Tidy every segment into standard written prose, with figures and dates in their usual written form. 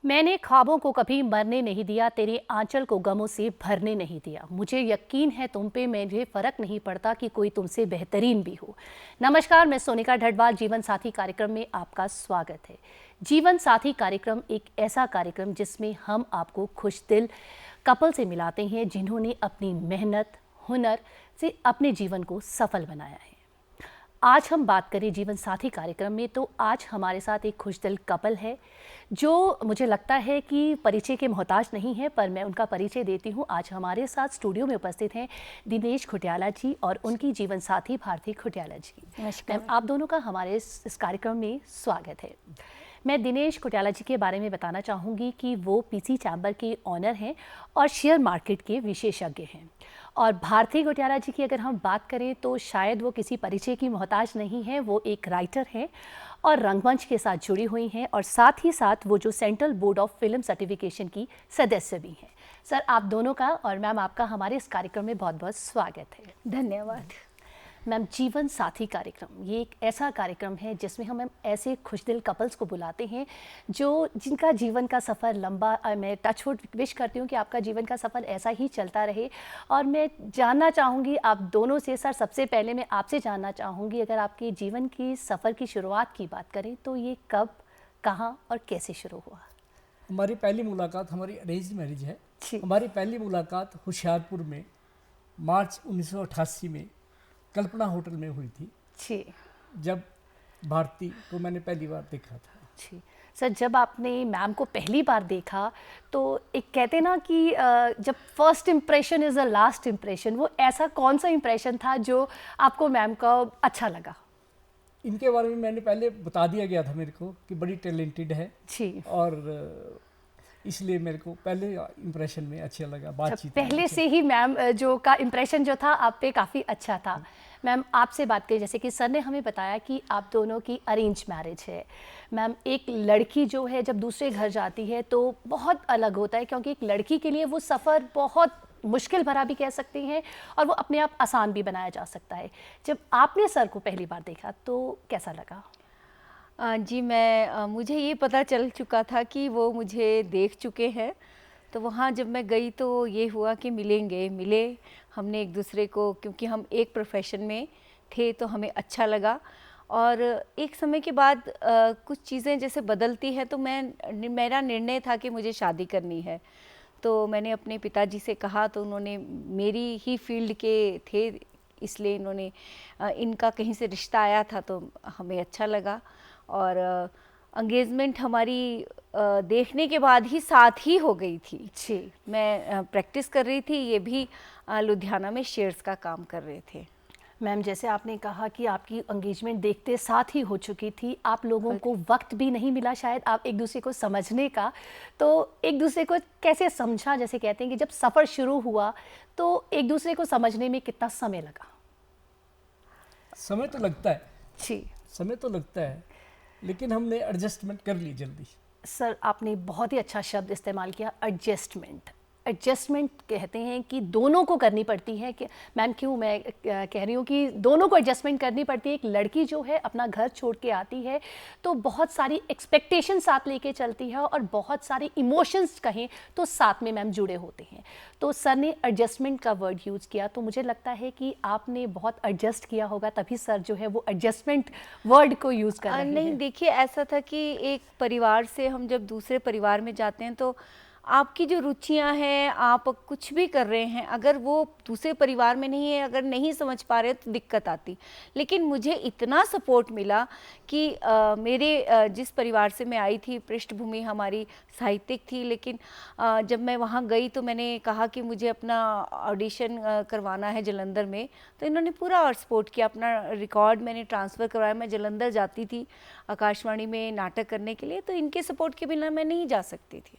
मैंने ख्वाबों को कभी मरने नहीं दिया, तेरे आंचल को गमों से भरने नहीं दिया। मुझे यकीन है तुम पे, मुझे फ़र्क नहीं पड़ता कि कोई तुमसे बेहतरीन भी हो। नमस्कार, मैं सोनिका ढडवाल, जीवन साथी कार्यक्रम में आपका स्वागत है। जीवन साथी कार्यक्रम एक ऐसा कार्यक्रम जिसमें हम आपको खुशदिल कपल से मिलाते हैं जिन्होंने अपनी मेहनत, हुनर से अपने जीवन को सफल बनाया है। आज हम बात करें जीवन साथी कार्यक्रम में, तो आज हमारे साथ एक खुशदिल कपल है जो मुझे लगता है कि परिचय के मोहताज नहीं है, पर मैं उनका परिचय देती हूँ। आज हमारे साथ स्टूडियो में उपस्थित हैं दिनेश खुटियाला जी और उनकी जीवन साथी भारती खुटियाला जी। मैम, आप दोनों का हमारे इस कार्यक्रम में स्वागत है। मैं दिनेश खुटियाला जी के बारे में बताना चाहूँगी कि वो पीसी चैम्बर के ऑनर हैं और शेयर मार्केट के विशेषज्ञ हैं। और भारती खुटियाला जी की अगर हम बात करें तो शायद वो किसी परिचय की मोहताज नहीं है। वो एक राइटर हैं और रंगमंच के साथ जुड़ी हुई हैं और साथ ही साथ वो जो central board of film certification की सदस्य भी हैं। सर, आप दोनों का और मैम आपका हमारे इस कार्यक्रम में बहुत बहुत स्वागत है। धन्यवाद। मैम, जीवन साथी कार्यक्रम ये एक ऐसा कार्यक्रम है जिसमें हम ऐसे खुशदिल कपल्स को बुलाते हैं जो जिनका जीवन का सफ़र लंबा, मैं टचवुड विश करती हूँ कि आपका जीवन का सफ़र ऐसा ही चलता रहे। और मैं जानना चाहूँगी आप दोनों से, सर सबसे पहले मैं आपसे जानना चाहूँगी, अगर आपके जीवन की सफ़र की शुरुआत की बात करें तो ये कब, कहाँ और कैसे शुरू हुआ? हमारी पहली मुलाकात हमारी अरेंज मैरिज है। जी। हमारी पहली मुलाकात होशियारपुर में मार्च 1988 में कल्पना होटल में हुई थी, जी जब भारती को मैंने पहली बार देखा था। जी। सर, जब आपने मैम को पहली बार देखा तो एक कहते ना कि जब first impression is the last impression, वो ऐसा कौन सा इम्प्रेशन था जो आपको मैम का अच्छा लगा? इनके बारे में मैंने पहले बता दिया गया था मेरे को कि बड़ी टैलेंटेड है जी। और इसलिए मेरे को पहले इम्प्रेशन में अच्छा लगा, बातचीत में पहले अच्छा। से ही मैम जो का इम्प्रेशन जो था आप पे काफ़ी अच्छा था। मैम, आपसे बात करें, जैसे कि सर ने हमें बताया कि आप दोनों की अरेंज मैरिज है। मैम, एक लड़की जो है जब दूसरे घर जाती है तो बहुत अलग होता है, क्योंकि एक लड़की के लिए वो सफ़र बहुत मुश्किल भरा भी कह सकते हैं और वो अपने आप आसान भी बनाया जा सकता है। जब आपने सर को पहली बार देखा तो कैसा लगा? जी, मुझे ये पता चल चुका था कि वो मुझे देख चुके हैं, तो वहाँ जब मैं गई तो ये हुआ कि मिले हमने एक दूसरे को, क्योंकि हम एक प्रोफेशन में थे तो हमें अच्छा लगा। और एक समय के बाद कुछ चीज़ें जैसे बदलती है तो मेरा निर्णय था कि मुझे शादी करनी है। तो मैंने अपने पिताजी से कहा, तो उन्होंने, मेरी ही फील्ड के थे इसलिए इन्होंने इनका कहीं से रिश्ता आया था तो हमें अच्छा लगा। और एंगेजमेंट हमारी देखने के बाद ही साथ ही हो गई थी। जी। मैं प्रैक्टिस कर रही थी, ये भी लुधियाना में शेयर्स का काम कर रहे थे। मैम, जैसे आपने कहा कि आपकी एंगेजमेंट देखते साथ ही हो चुकी थी, आप लोगों को वक्त भी नहीं मिला शायद आप एक दूसरे को समझने का, तो एक दूसरे को कैसे समझा? जैसे कहते हैं कि जब सफ़र शुरू हुआ तो एक दूसरे को समझने में कितना समय लगा? समय तो लगता है, जी। समय तो लगता है, लेकिन हमने एडजस्टमेंट कर ली जल्दी। सर, आपने बहुत ही अच्छा शब्द इस्तेमाल किया, एडजस्टमेंट। एडजस्टमेंट कहते हैं कि दोनों को करनी पड़ती है। कि मैम, क्यों मैं कह रही हूँ कि दोनों को एडजस्टमेंट करनी पड़ती है। एक लड़की जो है अपना घर छोड़ के आती है तो बहुत सारी एक्सपेक्टेशन साथ लेके चलती है और बहुत सारे इमोशंस कहें तो साथ में मैम जुड़े होते हैं। तो सर ने एडजस्टमेंट का वर्ड यूज़ किया, तो मुझे लगता है कि आपने बहुत एडजस्ट किया होगा, तभी सर जो है वो एडजस्टमेंट वर्ड को यूज़ कर रहे हैं। नहीं, देखिए, ऐसा था कि एक परिवार से हम जब दूसरे परिवार में जाते हैं तो आपकी जो रुचियां हैं, आप कुछ भी कर रहे हैं, अगर वो दूसरे परिवार में नहीं है, अगर नहीं समझ पा रहे तो दिक्कत आती। लेकिन मुझे इतना सपोर्ट मिला कि जिस परिवार से मैं आई थी, पृष्ठभूमि हमारी साहित्यिक थी, लेकिन जब मैं वहाँ गई तो मैंने कहा कि मुझे अपना ऑडिशन करवाना है जलंधर में, तो इन्होंने पूरा और सपोर्ट किया। अपना रिकॉर्ड मैंने ट्रांसफ़र करवाया, मैं जलंधर जाती थी आकाशवाणी में नाटक करने के लिए, तो इनके सपोर्ट के बिना मैं नहीं जा सकती थी।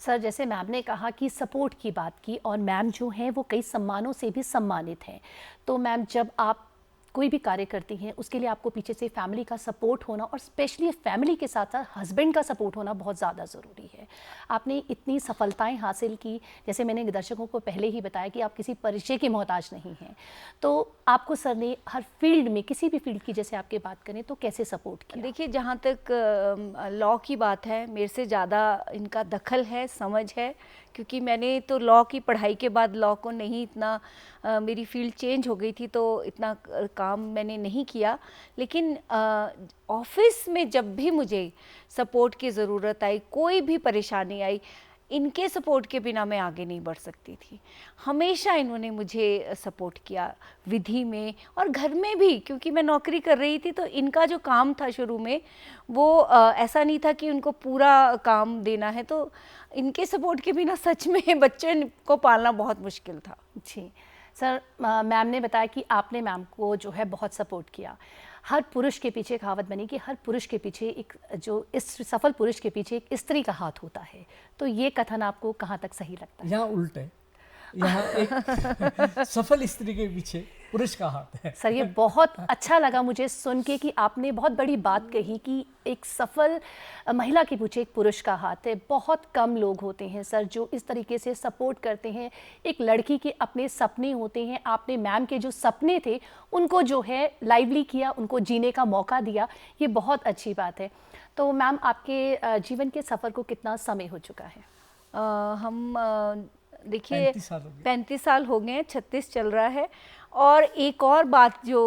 सर, जैसे मैम ने कहा कि सपोर्ट की बात की, और मैम जो हैं वो कई सम्मानों से भी सम्मानित हैं, तो मैम जब आप कोई भी कार्य करती हैं उसके लिए आपको पीछे से फैमिली का सपोर्ट होना और स्पेशली फैमिली के साथ साथ हस्बैंड का सपोर्ट होना बहुत ज़्यादा ज़रूरी है। आपने इतनी सफलताएं हासिल की, जैसे मैंने दर्शकों को पहले ही बताया कि आप किसी परिचय के मोहताज नहीं हैं, तो आपको सर ने हर फील्ड में, किसी भी फील्ड की जैसे आपकी बात करें तो कैसे सपोर्ट किया? देखिए, जहाँ तक लॉ की बात है, मेरे से ज़्यादा इनका दखल है, समझ है, क्योंकि मैंने तो लॉ की पढ़ाई के बाद लॉ को नहीं इतना मेरी फील्ड चेंज हो गई थी तो इतना काम मैंने नहीं किया। लेकिन ऑफिस में जब भी मुझे सपोर्ट की ज़रूरत आई, कोई भी परेशानी आई, इनके सपोर्ट के बिना मैं आगे नहीं बढ़ सकती थी। हमेशा इन्होंने मुझे सपोर्ट किया, विधि में और घर में भी, क्योंकि मैं नौकरी कर रही थी तो इनका जो काम था शुरू में वो ऐसा नहीं था कि उनको पूरा काम देना है, तो इनके सपोर्ट के बिना सच में बच्चे को पालना बहुत मुश्किल था। जी सर, मैम ने बताया कि आपने मैम को जो है बहुत सपोर्ट किया। हर पुरुष के पीछे कहावत बनी कि हर पुरुष के पीछे एक, जो इस सफल पुरुष के पीछे एक स्त्री का हाथ होता है, तो ये कथन आपको कहाँ तक सही लगता है? यहाँ उल्ट है, यहाँ एक सफल स्त्री के पीछे पुरुष का हाथ है। सर ये बहुत अच्छा लगा मुझे सुन के कि आपने बहुत बड़ी बात कही कि एक सफल महिला के पीछे एक पुरुष का हाथ है। बहुत कम लोग होते हैं सर जो इस तरीके से सपोर्ट करते हैं। एक लड़की के अपने सपने होते हैं, आपने मैम के जो सपने थे उनको जो है लाइवली किया, उनको जीने का मौका दिया, ये बहुत अच्छी बात है। तो मैम आपके जीवन के सफ़र को कितना समय हो चुका है? हम देखिए 35 साल हो गए हैं, 36 चल रहा है। और एक और बात जो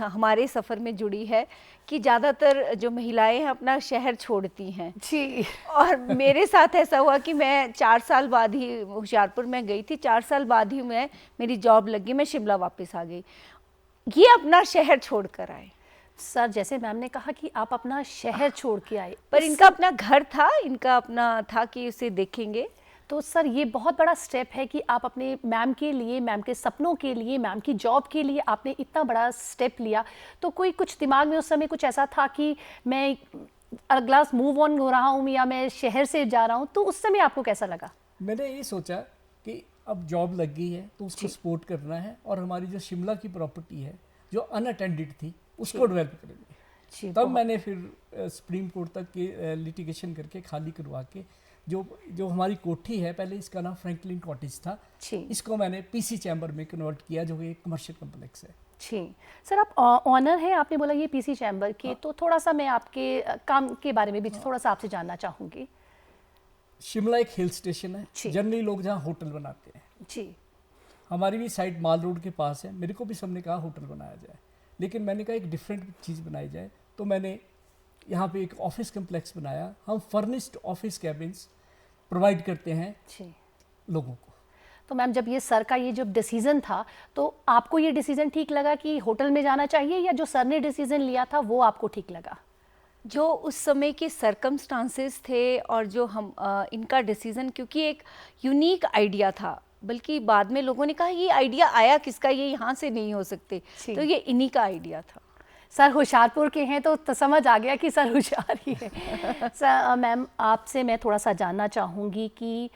हमारे सफ़र में जुड़ी है कि ज़्यादातर जो महिलाएं हैं अपना शहर छोड़ती हैं जी। और मेरे साथ ऐसा हुआ कि मैं 4 साल बाद ही होशियारपुर में गई थी, 4 साल बाद ही मेरी जॉब लगी, मैं शिमला वापस आ गई। ये अपना शहर छोड़ कर आए। सर जैसे मैम ने कहा कि आप अपना शहर छोड़ के आए, पर इनका अपना घर था, इनका अपना था कि उसे देखेंगे। तो सर ये बहुत बड़ा स्टेप है कि आप अपने मैम के लिए, मैम के सपनों के लिए, मैम की जॉब के लिए आपने इतना बड़ा स्टेप लिया। तो कोई कुछ दिमाग में उस समय कुछ ऐसा था कि मैं अगला मूव ऑन हो रहा हूँ या मैं शहर से जा रहा हूँ, तो उस समय आपको कैसा लगा? मैंने ये सोचा कि अब जॉब लग गई है तो उसको सपोर्ट करना है और हमारी जो शिमला की प्रॉपर्टी है जो अनअटेंडेड थी उसको डेवलप करेंगे। तब मैंने फिर सुप्रीम कोर्ट तक के लिटिगेशन करके खाली करवा के जो हमारी कोठी है, पहले इसका नाम फ्रैंकलिन कॉटेज था, इसको मैंने पीसी चैम्बर में कन्वर्ट किया जो कि एक कमर्शियल कम्प्लेक्स है। जी सर, आप ऑनर हैं, आपने बोला ये पीसी चैम्बर के, तो थोड़ा सा मैं आपके काम के बारे में भी थोड़ा सा आपसे जानना चाहूँगी। शिमला एक हिल स्टेशन है, जनरली लोग जहाँ होटल बनाते हैं जी, हमारी भी साइड माल रोड के पास है। मेरे को भी सबने कहा होटल बनाया जाए, लेकिन मैंने कहा एक डिफरेंट चीज़ बनाई जाए, तो मैंने यहाँ पे एक ऑफिस कम्प्लेक्स बनाया। हम फर्निश्ड ऑफिस कैबिन्स प्रोवाइड करते हैं लोगों को। तो मैम जब ये सर का ये जब डिसीजन था तो आपको ये डिसीजन ठीक लगा कि होटल में जाना चाहिए, या जो सर ने डिसीजन लिया था वो आपको ठीक लगा? जो उस समय के सर्कमस्टांसेस थे और जो हम इनका डिसीजन, क्योंकि एक यूनिक आइडिया था, बल्कि बाद में लोगों ने कहा ये आइडिया आया किसका, ये यहाँ से नहीं हो सकते, तो ये इन्हीं का आइडिया था। सर होशियारपुर के हैं तो समझ आ गया कि सर होशियार ही है। सर मैम आपसे मैं थोड़ा सा जानना चाहूँगी कि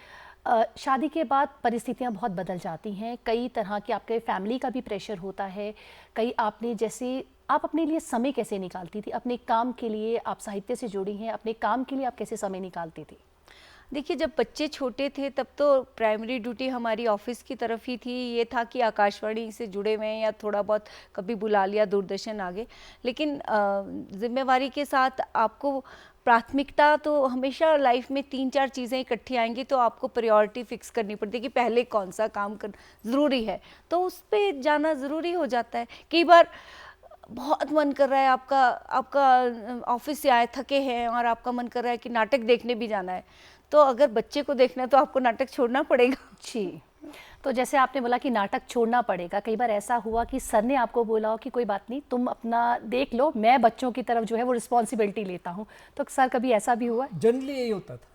शादी के बाद परिस्थितियाँ बहुत बदल जाती हैं, कई तरह के आपके फैमिली का भी प्रेशर होता है, कई आपने जैसे आप अपने लिए समय कैसे निकालती थी अपने काम के लिए? आप साहित्य से जुड़ी हैं, अपने काम के लिए आप कैसे समय निकालती थी? देखिए, जब बच्चे छोटे थे तब तो प्राइमरी ड्यूटी हमारी ऑफिस की तरफ ही थी। ये था कि आकाशवाणी से जुड़े हुए हैं या थोड़ा बहुत कभी बुला लिया दूरदर्शन आगे, लेकिन जिम्मेवारी के साथ आपको प्राथमिकता तो हमेशा लाइफ में 3-4 चीज़ें इकट्ठी आएंगी, तो आपको प्रायोरिटी फिक्स करनी पड़ती है कि पहले कौन सा काम कर ज़रूरी है, तो उस पर जाना ज़रूरी हो जाता है। कई बार बहुत मन कर रहा है, आपका ऑफिस से आए थके हैं और आपका मन कर रहा है कि नाटक देखने भी जाना है, तो अगर बच्चे को देखना है तो आपको नाटक छोड़ना पड़ेगा। जी, तो जैसे आपने बोला कि नाटक छोड़ना पड़ेगा, कई बार ऐसा हुआ कि सर ने आपको बोला हो कि कोई बात नहीं तुम अपना देख लो, मैं बच्चों की तरफ जो है वो रिस्पॉन्सिबिलिटी लेता हूँ, तो सर कभी ऐसा भी हुआ? जनरली यही होता था।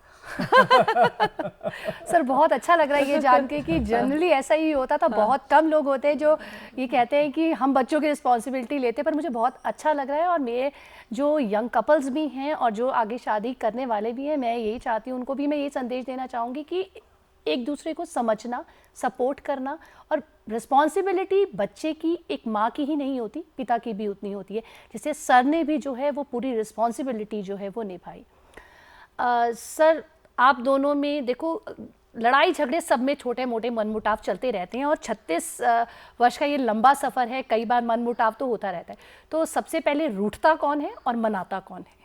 सर बहुत अच्छा लग रहा है ये जान के कि जनरली ऐसा ही होता था। बहुत कम लोग होते हैं जो ये कहते हैं कि हम बच्चों की रिस्पॉन्सिबिलिटी लेते हैं, पर मुझे बहुत अच्छा लग रहा है। और मेरे जो यंग कपल्स भी हैं और जो आगे शादी करने वाले भी हैं, मैं यही चाहती हूँ, उनको भी मैं ये संदेश देना चाहूँगी कि एक दूसरे को समझना, सपोर्ट करना, और रिस्पॉन्सिबिलिटी बच्चे की एक माँ की ही नहीं होती, पिता की भी उतनी होती है। जैसे सर ने भी जो है वो पूरी रिस्पॉन्सिबिलिटी जो है वो निभाई। सर, आप दोनों में देखो, लड़ाई झगड़े सब में छोटे मोटे मनमुटाव चलते रहते हैं, और 36 वर्ष का ये लंबा सफ़र है, कई बार मनमुटाव तो होता रहता है। तो सबसे पहले रूठता कौन है और मनाता कौन है?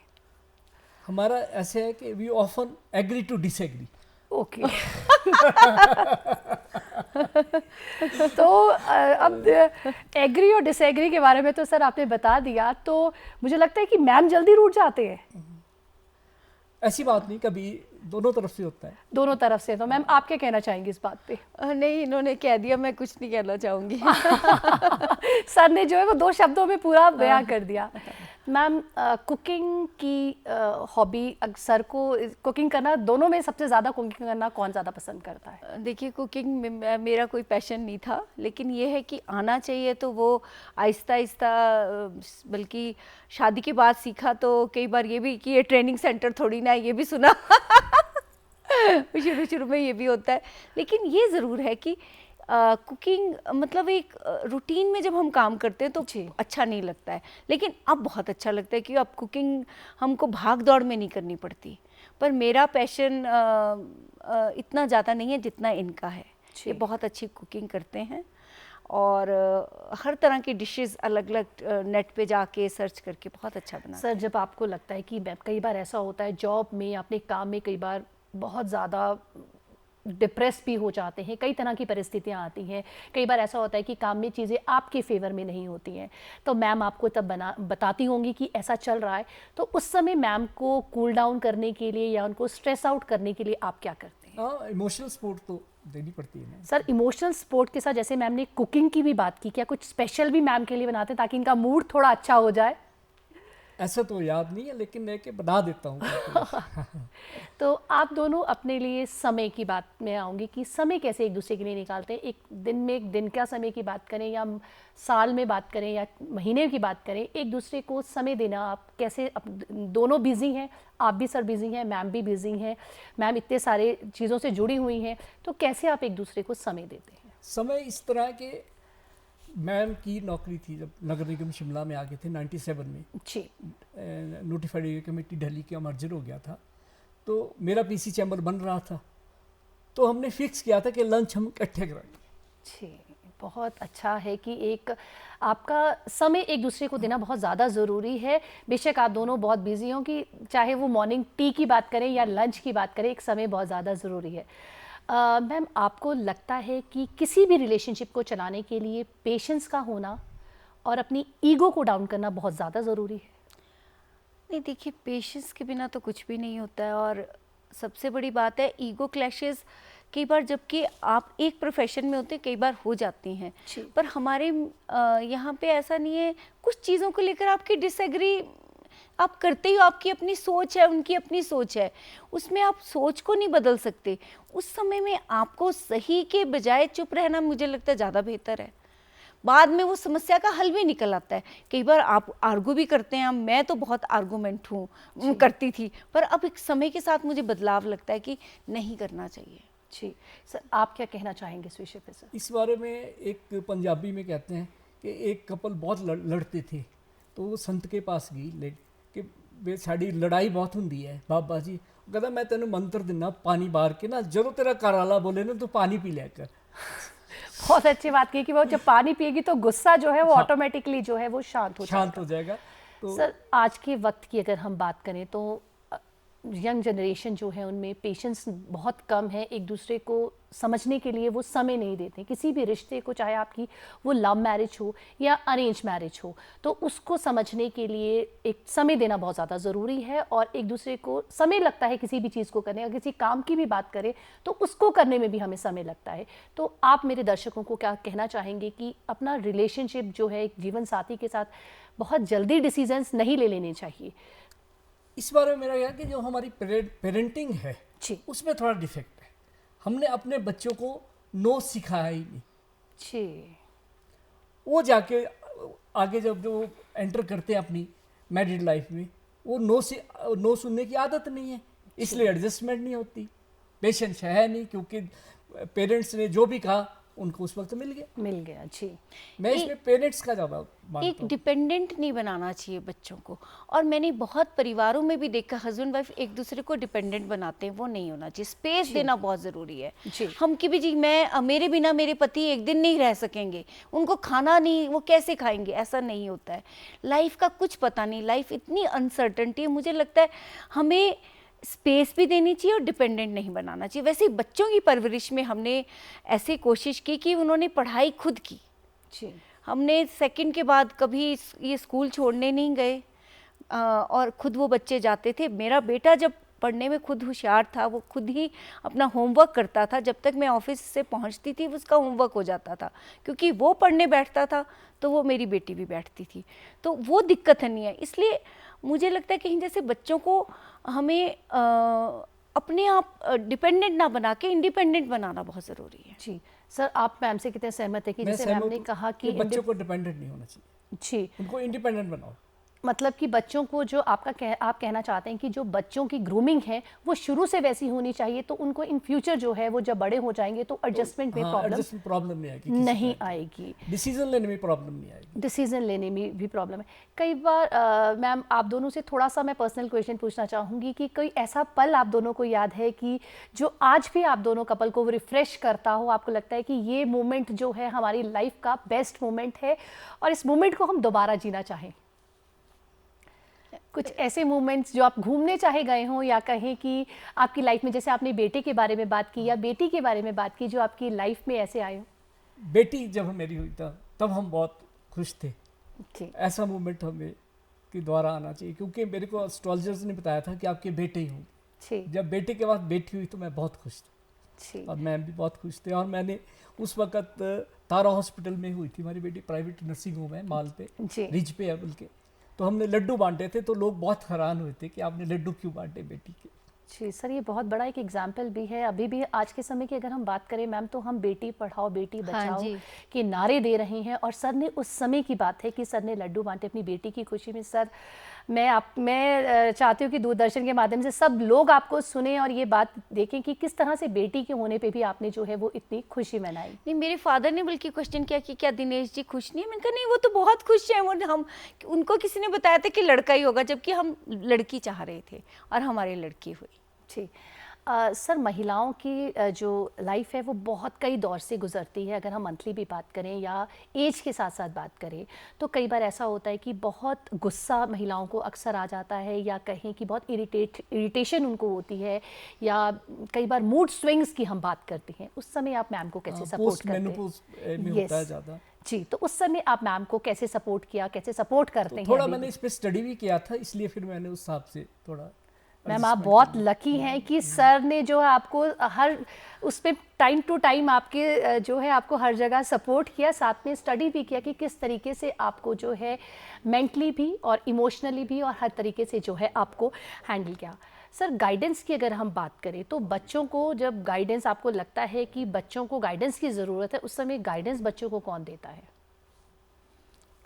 हमारा ऐसे है कि we often agree to disagree. Okay. तो अब एग्री और डिसएग्री के बारे में तो सर आपने बता दिया, तो मुझे लगता है कि मैम जल्दी रूठ जाते हैं। ऐसी बात नहीं, कभी दोनों तरफ से होता है। दोनों तरफ से। तो मैम आप क्या कहना चाहेंगी इस बात पे? नहीं, इन्होंने कह दिया, मैं कुछ नहीं कहना चाहूँगी। सर ने जो है वो 2 शब्दों में पूरा बयां कर दिया। मैम, कुकिंग की हॉबी, सर को कुकिंग करना, दोनों में सबसे ज़्यादा कुकिंग करना कौन ज़्यादा पसंद करता है? देखिए, कुकिंग में मेरा कोई पैशन नहीं था, लेकिन ये है कि आना चाहिए तो वो आहिस्ता आहिस्ता, बल्कि शादी के बाद सीखा। तो कई बार ये भी कि ये ट्रेनिंग सेंटर थोड़ी ना है, ये भी सुना। शुरू शुरू में ये भी होता है, लेकिन ये ज़रूर है कि कुकिंग मतलब एक रूटीन में जब हम काम करते हैं तो अच्छा नहीं लगता है, लेकिन अब बहुत अच्छा लगता है कि अब कुकिंग हमको भाग दौड़ में नहीं करनी पड़ती। पर मेरा पैशन इतना ज़्यादा नहीं है जितना इनका है। ये बहुत अच्छी कुकिंग करते हैं, और हर तरह की डिशेस अलग अलग नेट पे जाके सर्च करके बहुत अच्छा बनाते हैं। सर, जब आपको लगता है कि कई बार ऐसा होता है जॉब में, अपने काम में कई बार बहुत ज़्यादा डिप्रेस भी हो जाते हैं, कई तरह की परिस्थितियां आती हैं, कई बार ऐसा होता है कि काम में चीज़ें आपके फेवर में नहीं होती हैं, तो मैम आपको तब बताती होंगी कि ऐसा चल रहा है, तो उस समय मैम को कूल डाउन करने के लिए या उनको स्ट्रेस आउट करने के लिए आप क्या करते हैं? हाँ, इमोशनल सपोर्ट तो देनी पड़ती है ना। सर, इमोशनल सपोर्ट के साथ जैसे मैम ने कुकिंग की भी बात की, क्या कुछ स्पेशल भी मैम के लिए बनाते हैं ताकि इनका मूड थोड़ा अच्छा हो जाए? ऐसा तो याद नहीं है, लेकिन मैं बना देता हूँ। तो आप दोनों अपने लिए समय की बात में आऊँगी कि समय कैसे एक दूसरे के लिए निकालते हैं? एक दिन में, एक दिन का समय की बात करें या साल में बात करें या महीने की बात करें, एक दूसरे को समय देना आप कैसे? दोनों बिजी हैं, आप भी सर बिजी हैं, मैम भी बिजी हैं, मैम इतने सारे चीज़ों से जुड़ी हुई हैं, तो कैसे आप एक दूसरे को समय देते हैं? समय इस तरह के, मैम की नौकरी थी जब नगर निगम शिमला में आ गए थे 97 में जी, नोटिफाइड एरिया कमेटी दिल्ली का मर्जर हो गया था, तो मेरा पीसी चैम्बर बन रहा था, तो हमने फिक्स किया था कि लंच हम इकट्ठे कराएंगे। जी, बहुत अच्छा है कि एक आपका समय एक दूसरे को देना बहुत ज़्यादा ज़रूरी है। बेशक आप दोनों बहुत बिजी हों, कि चाहे वो मॉर्निंग टी की बात करें या लंच की बात करें, एक समय बहुत ज़्यादा ज़रूरी है। मैम, आपको लगता है कि किसी भी रिलेशनशिप को चलाने के लिए पेशेंस का होना और अपनी ईगो को डाउन करना बहुत ज़्यादा ज़रूरी है? नहीं, देखिए, पेशेंस के बिना तो कुछ भी नहीं होता है, और सबसे बड़ी बात है ईगो क्लैशेस कई बार, जबकि आप एक प्रोफेशन में होते हैं, कई बार हो जाती हैं, पर हमारे यहाँ पे ऐसा नहीं है। कुछ चीज़ों को लेकर आपकी डिसएग्री आप करते ही हो, आपकी अपनी सोच है, उनकी अपनी सोच है, उसमें आप सोच को नहीं बदल सकते। उस समय में आपको सही के बजाय चुप रहना मुझे लगता है ज़्यादा बेहतर है। बाद में वो समस्या का हल भी निकल आता है। कई बार आप आर्गू भी करते हैं, मैं तो बहुत आर्गूमेंट करती थी, पर अब एक समय के साथ मुझे बदलाव लगता है कि नहीं करना चाहिए। जी सर, आप क्या कहना चाहेंगे इस विषय पे सर? इस बारे में एक पंजाबी में कहते हैं कि एक कपल बहुत लड़ते थे, तो वो संत के पास गई कि वे साड़ी लड़ाई बहुत होंगी है बाबा जी, कहता मैं तेन मंत्र दिना पानी बार के ना, जो तेरा घर वाला बोले ना तो पानी पी लेकर। बहुत अच्छी बात की कि वो जब पानी पिएगी तो गुस्सा जो है वो ऑटोमेटिकली जो है वो शांत हो जाएगा। तो सर, आज के वक्त की अगर हम बात करें तो यंग जनरेशन जो है उनमें पेशेंस बहुत कम है, एक दूसरे को समझने के लिए वो समय नहीं देते। किसी भी रिश्ते को, चाहे आपकी वो लव मैरिज हो या अरेंज मैरिज हो, तो उसको समझने के लिए एक समय देना बहुत ज़्यादा ज़रूरी है, और एक दूसरे को समय लगता है किसी भी चीज़ को करने, अगर किसी काम की भी बात करें तो उसको करने में भी हमें समय लगता है। तो आप मेरे दर्शकों को क्या कहना चाहेंगे कि अपना रिलेशनशिप जो है एक जीवन साथी के साथ बहुत जल्दी डिसीजंस नहीं ले लेने चाहिए? इस बारे में मेरा यह कि जो हमारी पेरेंटिंग है उसमें थोड़ा डिफेक्ट है। हमने अपने बच्चों को नो सिखाया ही नहीं। जी, वो जाके आगे जब जो एंटर करते हैं अपनी मैरिड लाइफ में, वो नो सुनने की आदत नहीं है, इसलिए एडजस्टमेंट नहीं होती। पेशेंस है नहीं, क्योंकि पेरेंट्स ने जो भी कहा उनको उस वक्त मिल गया। जी। मैं इसमें पेरेंट्स का ज़्यादा मानता एक हूँ। डिपेंडेंट नहीं बनाना चाहिए बच्चों को। और मैंने बहुत परिवारों में भी देखा हस्बैंड वाइफ एक दूसरे को डिपेंडेंट बनाते हैं, वो नहीं होना चाहिए। स्पेस देना बहुत ज़रूरी है। जी। हम कि भी जी मेरे बिना मेरे पति एक दिन नहीं रह सकेंगे, उनको खाना नहीं, वो कैसे खाएंगे, ऐसा नहीं होता है। लाइफ का कुछ पता नहीं, लाइफ इतनी अनसर्टनटी है। मुझे लगता है हमें स्पेस भी देनी चाहिए और डिपेंडेंट नहीं बनाना चाहिए। वैसे बच्चों की परवरिश में हमने ऐसी कोशिश की कि उन्होंने पढ़ाई खुद की। जी। हमने सेकंड के बाद कभी ये स्कूल छोड़ने नहीं गए और खुद वो बच्चे जाते थे। मेरा बेटा जब पढ़ने में खुद होशियार था, वो खुद ही अपना होमवर्क करता था। जब तक मैं ऑफिस से पहुंचती थी उसका होमवर्क हो जाता था, क्योंकि वो पढ़ने बैठता था तो वो मेरी बेटी भी बैठती थी, तो वो दिक्कत नहीं है। इसलिए मुझे लगता है कहीं जैसे बच्चों को हमें अपने आप डिपेंडेंट ना बना के इंडिपेंडेंट बनाना बहुत ज़रूरी है। जी सर, आप मैम से कितने सहमत है कि मैं जैसे मैम सहमत ने हूँ कहा कि बच्चों को डिपेंडेंट नहीं होना चाहिए, जी, उनको इंडिपेंडेंट बनाओ। मतलब कि बच्चों को जो आप कहना चाहते हैं कि जो बच्चों की ग्रूमिंग है वो शुरू से वैसी होनी चाहिए, तो उनको इन फ्यूचर जो है वो जब बड़े हो जाएंगे तो एडजस्टमेंट में प्रॉब्लम नहीं आएगी, नहीं आएगी, डिसीजन लेने में प्रॉब्लम नहीं आएगी। डिसीजन लेने में भी प्रॉब्लम है। कई बार मैम आप दोनों से थोड़ा सा मैं पर्सनल क्वेश्चन पूछना चाहूँगी कि कोई ऐसा पल आप दोनों को याद है कि जो आज भी आप दोनों कपल को रिफ्रेश करता हो, आपको लगता है कि ये मोमेंट जो है हमारी लाइफ का बेस्ट मोमेंट है और इस मोमेंट को हम दोबारा जीना चाहें? कुछ ऐसे मोमेंट्स जो आप घूमने चाहे गए हों या कहें कि आपकी लाइफ में, जैसे आपने बेटे के बारे में बात की या बेटी के बारे में बात की, जो आपकी लाइफ में ऐसे आए हो? बेटी जब मेरी हुई था तब हम बहुत खुश थे। जी। ऐसा मोमेंट हमें कि दोबारा आना चाहिए, क्योंकि मेरे को एस्ट्रोलॉजर्स ने बताया था कि आपके बेटे ही होंगे। जी। जब बेटे के बाद बेटी हुई तो मैं बहुत खुश था जी। और मैम भी बहुत खुश थे। और मैंने उस वक्त तारा हॉस्पिटल में हुई थी हमारी बेटी, प्राइवेट नर्सिंग होम है माल पे, जी। रिज पे है बल्कि। तो हमने लड्डू बांटे थे, तो लोग बहुत हैरान हुए थे कि आपने लड्डू क्यों बांटे बेटी के। जी सर, ये बहुत बड़ा एक एग्जाम्पल भी है। अभी भी आज के समय की अगर हम बात करें मैम, तो हम बेटी पढ़ाओ बेटी बचाओ जी। के नारे दे रहे हैं और सर ने उस समय की बात है कि सर ने लड्डू बांटे अपनी बेटी की खुशी में। सर मैं चाहती हूँ कि दूरदर्शन के माध्यम से सब लोग आपको सुने और ये बात देखें कि किस तरह से बेटी के होने पे भी आपने जो है वो इतनी खुशी मनाई। नहीं, मेरे फादर ने बल्कि क्वेश्चन किया कि क्या दिनेश जी खुश नहीं है? मैंने कहा नहीं, वो तो बहुत खुश हैं। वो हम उनको किसी ने बताया था कि लड़का ही होगा, जबकि हम लड़की चाह रहे थे और हमारी लड़की हुई। जी। सर, महिलाओं की जो लाइफ है वो बहुत कई दौर से गुजरती है। अगर हम मंथली भी बात करें या एज के साथ साथ बात करें तो कई बार ऐसा होता है कि बहुत गुस्सा महिलाओं को अक्सर आ जाता है, या कहें कि बहुत इरिटेशन उनको होती है, या कई बार मूड स्विंग्स की हम बात करते हैं। उस समय आप मैम को कैसे सपोर्ट करते हैं? में होता है ज़्यादा। जी, तो उस समय आप मैम को कैसे सपोर्ट किया, कैसे सपोर्ट करते हैं? थोड़ा मैंने इस पर स्टडी भी किया था, इसलिए फिर मैंने उस हिसाब से थोड़ा। मैम आप बहुत लकी हैं कि सर ने जो है आपको हर उस पे टाइम टू टाइम आपके जो है आपको हर जगह सपोर्ट किया, साथ में स्टडी भी किया कि किस तरीके से आपको जो है मेंटली भी और इमोशनली भी और हर तरीके से जो है आपको हैंडल किया। सर, गाइडेंस की अगर हम बात करें तो बच्चों को जब गाइडेंस, आपको लगता है कि बच्चों को गाइडेंस की ज़रूरत है, उस समय गाइडेंस बच्चों को कौन देता है?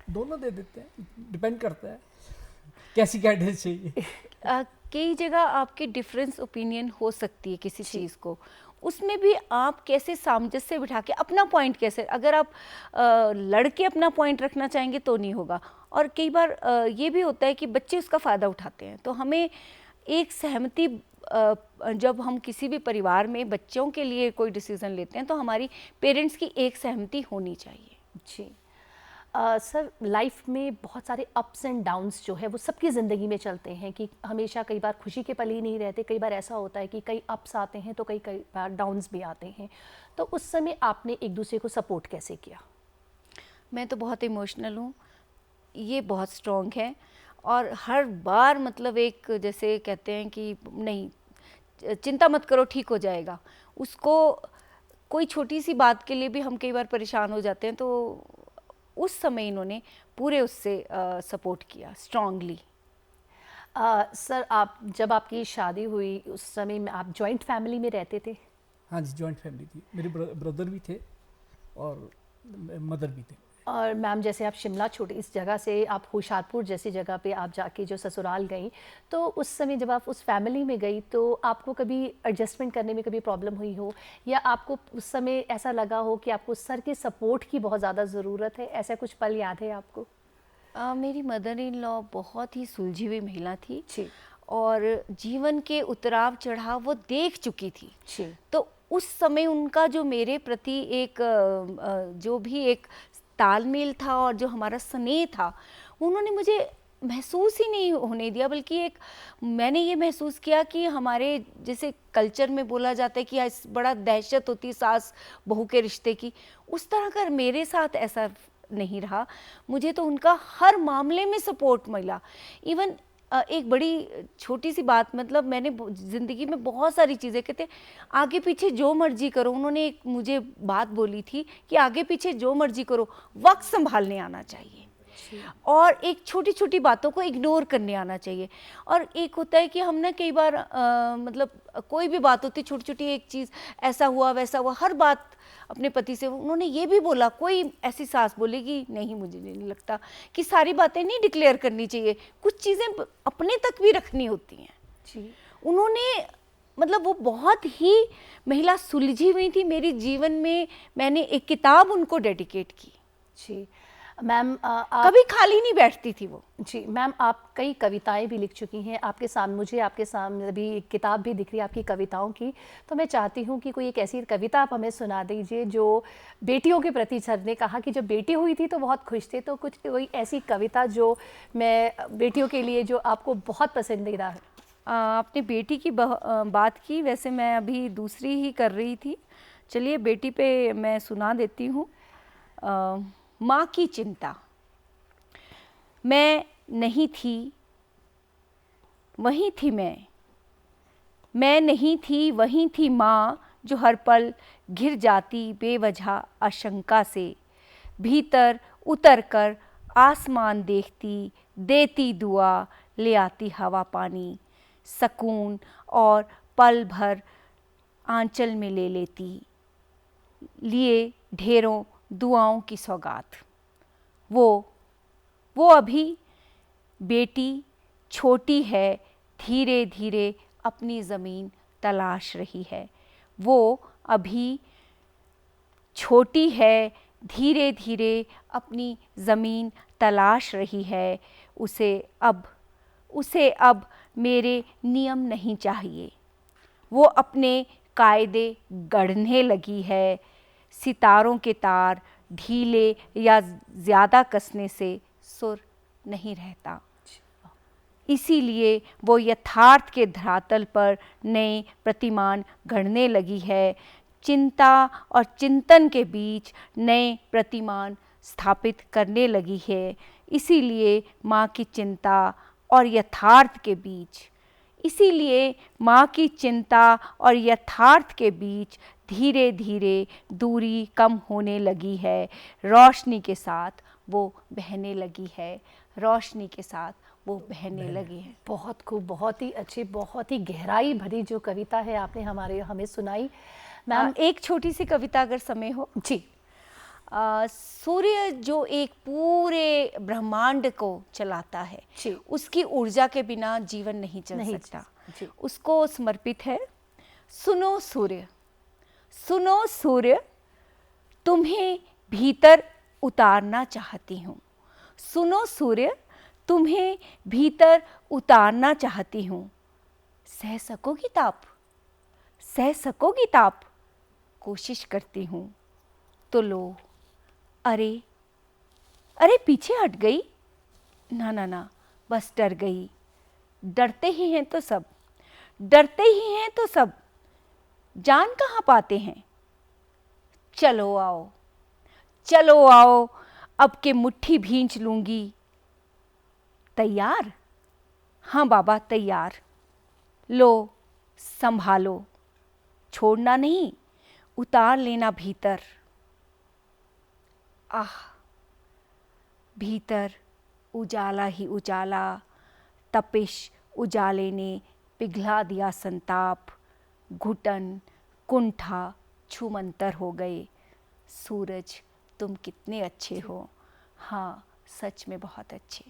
दोनों दे देते हैं, डिपेंड करता है कैसी गाइडेंस चाहिए। कई जगह आपके डिफरेंस ओपिनियन हो सकती है किसी चीज़ को, उसमें भी आप कैसे सामंजस्य बिठा के अपना पॉइंट कैसे, अगर आप लड़के अपना पॉइंट रखना चाहेंगे तो नहीं होगा। और कई बार ये भी होता है कि बच्चे उसका फ़ायदा उठाते हैं। तो हमें एक सहमति, जब हम किसी भी परिवार में बच्चों के लिए कोई डिसीज़न लेते हैं तो हमारी पेरेंट्स की एक सहमति होनी चाहिए। जी। सर, लाइफ में बहुत सारे अप्स एंड डाउन्स जो है वो सबकी ज़िंदगी में चलते हैं कि हमेशा कई बार खुशी के पल ही नहीं रहते। कई बार ऐसा होता है कि कई अप्स आते हैं तो कई बार डाउन्स भी आते हैं। तो उस समय आपने एक दूसरे को सपोर्ट कैसे किया? मैं तो बहुत इमोशनल हूँ, ये बहुत स्ट्रॉन्ग है और हर बार मतलब एक जैसे कहते हैं कि नहीं चिंता मत करो ठीक हो जाएगा, उसको कोई छोटी सी बात के लिए भी हम कई बार परेशान हो जाते हैं, तो उस समय इन्होंने पूरे उससे सपोर्ट किया स्ट्रांगली। सर, आप जब आपकी शादी हुई उस समय में आप जॉइंट फैमिली में रहते थे? हाँ जी, जॉइंट फैमिली थी। मेरे ब्रदर भी थे और मदर भी थे। और मैम जैसे आप शिमला छोड़ी इस जगह से आप होशियारपुर जैसी जगह पे आप जाके जो ससुराल गई, तो उस समय जब आप उस फैमिली में गई तो आपको कभी एडजस्टमेंट करने में कभी प्रॉब्लम हुई हो, या आपको उस समय ऐसा लगा हो कि आपको सर के सपोर्ट की बहुत ज़्यादा ज़रूरत है? ऐसा कुछ पल याद है आपको? मेरी मदर इन लॉ बहुत ही सुलझी हुई महिला थी जी और जीवन के उतराव चढ़ाव वो देख चुकी थी। जी तो उस समय उनका जो मेरे प्रति एक जो भी एक तालमेल था और जो हमारा स्नेह था, उन्होंने मुझे महसूस ही नहीं होने दिया, बल्कि एक मैंने ये महसूस किया कि हमारे जैसे कल्चर में बोला जाता है कि आज बड़ा दहशत होती सास बहू के रिश्ते की, उस तरह का मेरे साथ ऐसा नहीं रहा। मुझे तो उनका हर मामले में सपोर्ट मिला। इवन एक बड़ी छोटी सी बात, मतलब मैंने ज़िंदगी में बहुत सारी चीज़ें कहते आगे पीछे जो मर्जी करो, उन्होंने एक मुझे बात बोली थी कि आगे पीछे जो मर्जी करो, वक्त संभालने आना चाहिए और एक छोटी छोटी बातों को इग्नोर करने आना चाहिए। और एक होता है कि हम ना कई बार मतलब कोई भी बात होती छोटी छोटी, एक चीज़ ऐसा हुआ वैसा हुआ, हर बात अपने पति से, उन्होंने ये भी बोला, कोई ऐसी सास बोलेगी नहीं, मुझे नहीं लगता कि सारी बातें नहीं डिक्लेयर करनी चाहिए, कुछ चीज़ें अपने तक भी रखनी होती हैं। जी उन्होंने मतलब वो बहुत ही महिला सुलझी हुई थी मेरी जीवन में। मैंने एक किताब उनको डेडिकेट की। जी मैम आप कभी खाली नहीं बैठती थी वो। जी मैम, आप कई कविताएं भी लिख चुकी हैं। आपके सामने मुझे आपके सामने अभी एक किताब भी दिख रही है आपकी कविताओं की, तो मैं चाहती हूं कि कोई एक ऐसी कविता आप हमें सुना दीजिए जो बेटियों के प्रति। सर ने कहा कि जब बेटी हुई थी तो बहुत खुश थे, तो कुछ कोई ऐसी कविता जो मैं बेटियों के लिए जो आपको बहुत पसंदीदा है। आपने बेटी की बात की, वैसे मैं अभी दूसरी ही कर रही थी, चलिए बेटी पे मैं सुना देती हूँ। माँ की चिंता। मैं नहीं थी वहीं थी मैं नहीं थी वहीं थी माँ, जो हर पल घिर जाती बेवजह आशंका से, भीतर उतर कर आसमान देखती, देती दुआ, ले आती हवा पानी, सकून और पल भर आंचल में ले लेती, लिए ढेरों दुआओं की सौगात। वो अभी बेटी छोटी है, धीरे धीरे अपनी ज़मीन तलाश रही है। वो अभी छोटी है, धीरे धीरे अपनी ज़मीन तलाश रही है। उसे अब मेरे नियम नहीं चाहिए। वो अपने कायदे गढ़ने लगी है। सितारों के तार ढीले या ज़्यादा कसने से सुर नहीं रहता। इसीलिए वो यथार्थ के धरातल पर नए प्रतिमान गढ़ने लगी है। चिंता और चिंतन के बीच नए प्रतिमान स्थापित करने लगी है। इसीलिए माँ की चिंता और यथार्थ के बीच धीरे धीरे दूरी कम होने लगी है। रोशनी के साथ वो बहने लगी है। बहुत खूब, बहुत ही अच्छी, बहुत ही गहराई भरी जो कविता है आपने हमें सुनाई। मैम एक छोटी सी कविता अगर समय हो। जी। सूर्य जो एक पूरे ब्रह्मांड को चलाता है, उसकी ऊर्जा के बिना जीवन नहीं चल सकता। उसको समर्पित है। सुनो सूर्य, तुम्हें भीतर उतारना चाहती हूँ। सुनो सूर्य, तुम्हें भीतर उतारना चाहती हूँ। सह सकोगी ताप, कोशिश करती हूँ तो लो। अरे पीछे हट गई। ना, बस डर गई। डरते ही हैं तो सब जान कहाँ पाते हैं। चलो आओ, अब के मुट्ठी भींच लूंगी। तैयार? हाँ बाबा तैयार। लो संभालो, छोड़ना नहीं, उतार लेना भीतर। भीतर उजाला ही उजाला, तपिश उजाले ने पिघला दिया संताप। घुटन कुंठा छूमंतर हो गए। सूरज तुम कितने अच्छे हो, हाँ, सच में बहुत अच्छे।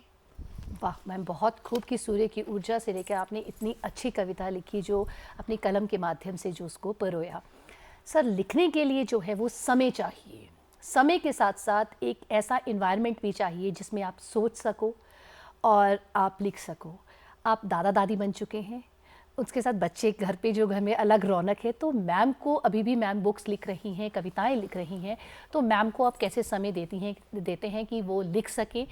वाह मैम, बहुत खूब कि सूर्य की ऊर्जा से लेकर आपने इतनी अच्छी कविता लिखी जो अपनी कलम के माध्यम से जो उसको परोया। सर, लिखने के लिए जो है वो समय चाहिए, समय के साथ साथ एक ऐसा इन्वायरमेंट भी चाहिए जिसमें आप सोच सको और आप लिख सको। आप दादा दादी बन चुके हैं, उसके साथ बच्चे घर पे, जो घर में अलग रौनक है। तो मैम को अभी भी मैम बुक्स लिख रही हैं, कविताएं लिख रही हैं, तो मैम को आप कैसे समय देते हैं कि वो लिख सकें?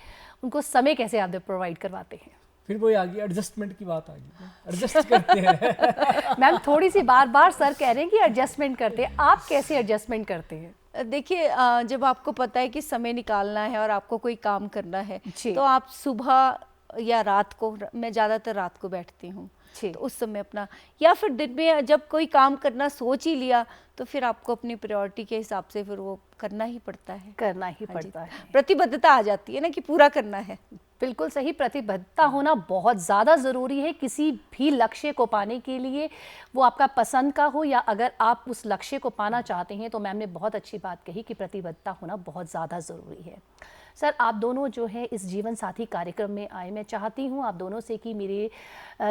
उनको समय कैसे आप प्रोवाइड करवाते हैं? फिर वही आ गई, एडजस्टमेंट की बात आ गई, एडजस्ट करते हैं। मैम थोड़ी सी बार बार सर कह रहे हैं कि एडजस्टमेंट करते हैं, आप कैसे एडजस्टमेंट करते हैं? देखिए, जब आपको पता है कि समय निकालना है और आपको कोई काम करना है, जी। तो आप सुबह या रात को, मैं ज़्यादातर रात को बैठती हूँ, जी। तो उस समय अपना, या फिर दिन में जब कोई काम करना सोच ही लिया तो फिर आपको अपनी प्रायोरिटी के हिसाब से फिर वो करना ही पड़ता है। करना ही हाँ जी। पड़ता है। प्रतिबद्धता आ जाती है ना कि पूरा करना है। बिल्कुल सही, प्रतिबद्धता होना बहुत ज़्यादा ज़रूरी है किसी भी लक्ष्य को पाने के लिए, वो आपका पसंद का हो या अगर आप उस लक्ष्य को पाना चाहते हैं। तो मैम ने बहुत अच्छी बात कही कि प्रतिबद्धता होना बहुत ज़्यादा ज़रूरी है। सर, आप दोनों जो है इस जीवन साथी कार्यक्रम में आए, मैं चाहती हूँ आप दोनों से कि मेरे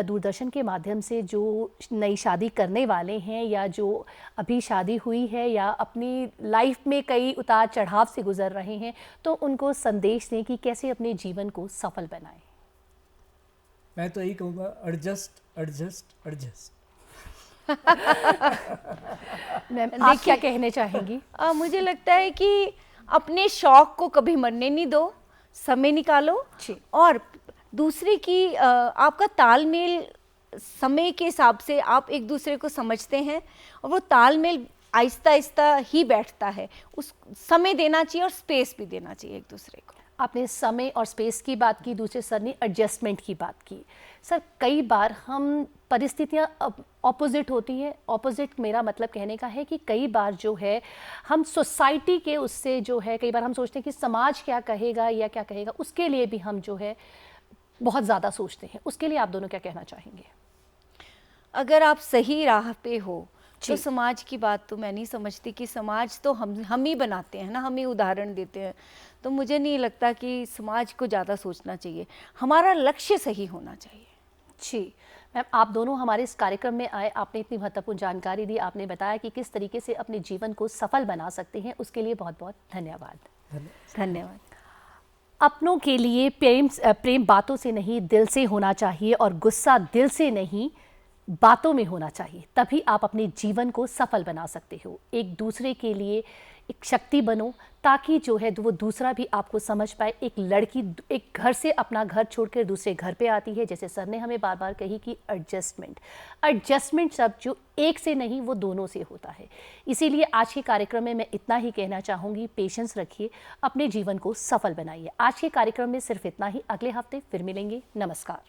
दूरदर्शन के माध्यम से जो नई शादी करने वाले हैं या जो अभी शादी हुई है या अपनी लाइफ में कई उतार चढ़ाव से गुजर रहे हैं, तो उनको संदेश दें कि कैसे अपने जीवन को सफल बनाएं। मैं तो यही कहूँगा, एडजस्ट एडजस्ट एडजस्ट। मैम आप क्या कहने चाहेंगी? मुझे लगता है कि अपने शौक को कभी मरने नहीं दो, समय निकालो। जी। और दूसरे की आपका तालमेल, समय के हिसाब से आप एक दूसरे को समझते हैं और वो तालमेल आहिस्ता आहिस्ता ही बैठता है। उस समय देना चाहिए और स्पेस भी देना चाहिए एक दूसरे को। आपने समय और स्पेस की बात की, दूसरे सर ने एडजस्टमेंट की बात की। सर, कई बार हम परिस्थितियाँ ऑपोजिट होती हैं। ऑपोजिट मेरा मतलब कहने का है कि कई बार जो है हम सोसाइटी के उससे जो है, कई बार हम सोचते हैं कि समाज क्या कहेगा या क्या कहेगा, उसके लिए भी हम जो है बहुत ज़्यादा सोचते हैं। उसके लिए आप दोनों क्या कहना चाहेंगे? अगर आप सही राह पे हो तो जी। समाज की बात तो मैं नहीं समझती कि समाज तो हम ही बनाते हैं ना, हम ही उदाहरण देते हैं। तो मुझे नहीं लगता कि समाज को ज़्यादा सोचना चाहिए, हमारा लक्ष्य सही होना चाहिए। जी मैम, आप दोनों हमारे इस कार्यक्रम में आए, आपने इतनी महत्वपूर्ण जानकारी दी, आपने बताया कि किस तरीके से अपने जीवन को सफल बना सकते हैं। उसके लिए बहुत बहुत धन्यवाद। धन्यवाद। अपनों के लिए प्रेम बातों से नहीं दिल से होना चाहिए और गुस्सा दिल से नहीं बातों में होना चाहिए, तभी आप अपने जीवन को सफल बना सकते हो। एक दूसरे के लिए एक शक्ति बनो ताकि जो है वो दूसरा भी आपको समझ पाए। एक लड़की एक घर से अपना घर छोड़कर दूसरे घर पे आती है, जैसे सर ने हमें बार बार कही कि एडजस्टमेंट सब जो एक से नहीं वो दोनों से होता है। इसीलिए आज के कार्यक्रम में मैं इतना ही कहना चाहूँगी, पेशेंस रखिए, अपने जीवन को सफल बनाइए। आज के कार्यक्रम में सिर्फ इतना ही, अगले हफ्ते फिर मिलेंगे। नमस्कार।